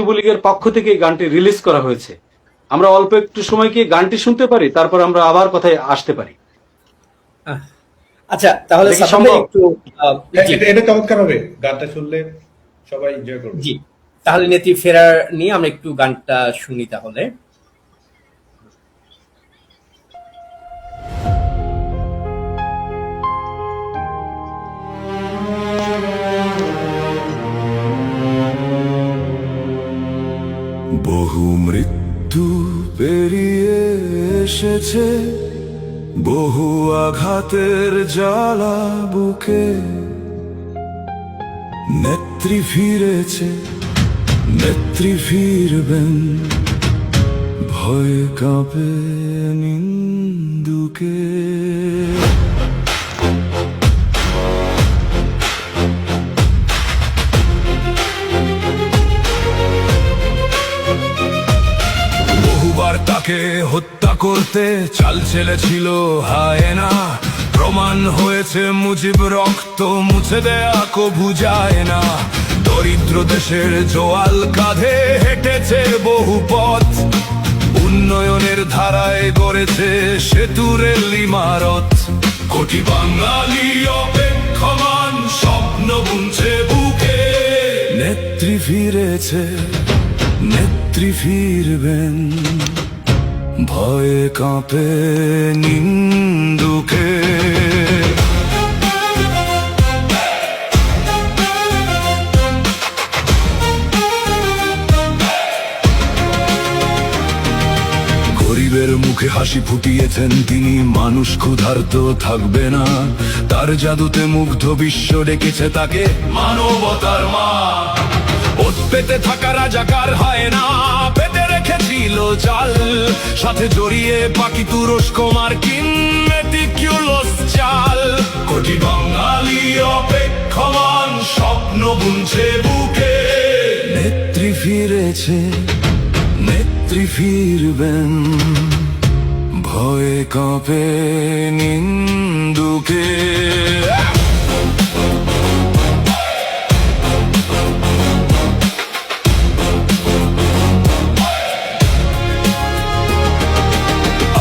যুবলীগের পক্ষ থেকে এই গানটি রিলিজ করা হয়েছে। আমরা অল্প একটু সময় কি গানটি শুনতে পারি, তারপর আমরা আবার কথায় আসতে পারি। আচ্ছা, তাহলে এটা কি সাফান ভাই সম্ভব? একটু জি, এটা চমৎকার হবে, গানটা শুনলে সবাই এনজয় করবে। জি, তাহলে নেত্রী ফেরার নিয়ে আমরা একটু গানটা শুনি তাহলে। বহু মৃত্যু পেরিয়ে এসেছে, বহু আঘাতের জ্বালা বুকে। নেত্রী ফিরেছে, নেত্রী ফিরবেন, ভয়ে কাঁপে নিন্দুকে। বহুবার তাকে হত্যা করতে চাল ছেলেছিল হায়না। প্রমাণ হয়েছে মুজিব রক্ত মুছে দেয়া কভু যায় না। দরিদ্র দেশের জোয়াল কাঁধে হেঁটেছে বহু পথ, উন্নয়নের ধারায় গড়েছে সেতু রেল ইমারত। কোটি বাঙালি অপেক্ষমান স্বপ্ন বুনছে বুকে। নেত্রী ফিরেছে, নেত্রী ফিরবেন, ভয়ে কাঁপে নিন্দুকে। গরিবের মুখে হাসি ফুটিয়েছেন তিনি, মানুষ ক্ষুধার্ত থাকবে না। তার জাদুতে মুগ্ধ বিশ্ব ডেকেছে তাকে মানবতার মা। ওত পেতে থাকা রাজাকার হয় না, পেতে রেখেছিল চাল, সাথে জড়িয়ে বাকি তুরস্ক মার্কিন মেটিকুলাস চাল। কোটি বাঙালি অপেক্ষমান স্বপ্ন বুনছে বুকে। নেত্রী ফিরেছে, নেত্রী ফিরবেন, ভয়ে কাঁপে নিন্দুকে।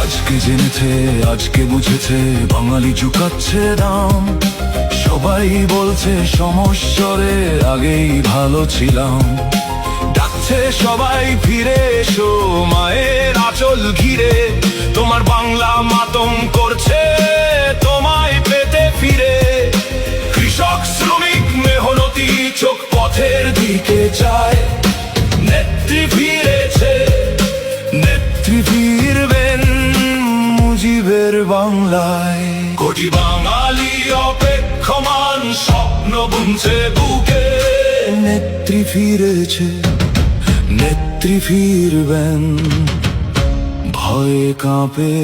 আজকে জেনেছে, আজকে বুঝেছে, বাঙালি চুকাচ্ছে দাম। সবাই বলছে সমস্যরে আগেই ভালো ছিলাম। ডাকছে সবাই ফিরে এসো মায়ের আঁচল ঘিরে। তোমার বাংলা মাতম করছে তোমায় পেতে ফিরে। কৃষক শ্রমিক মেহনতি চোখ পথের দিকে চায়। নেত্রী ফিরেছে, নেত্রী ফিরবেন মুজিবের বাংলায়। কোটি বাঙালি অপেক্ষমান স্বপ্ন বুনছে বুকে। নেত্রী ফিরেছে, নেত্রী ফিরবেন, ভয়ে কাঁপে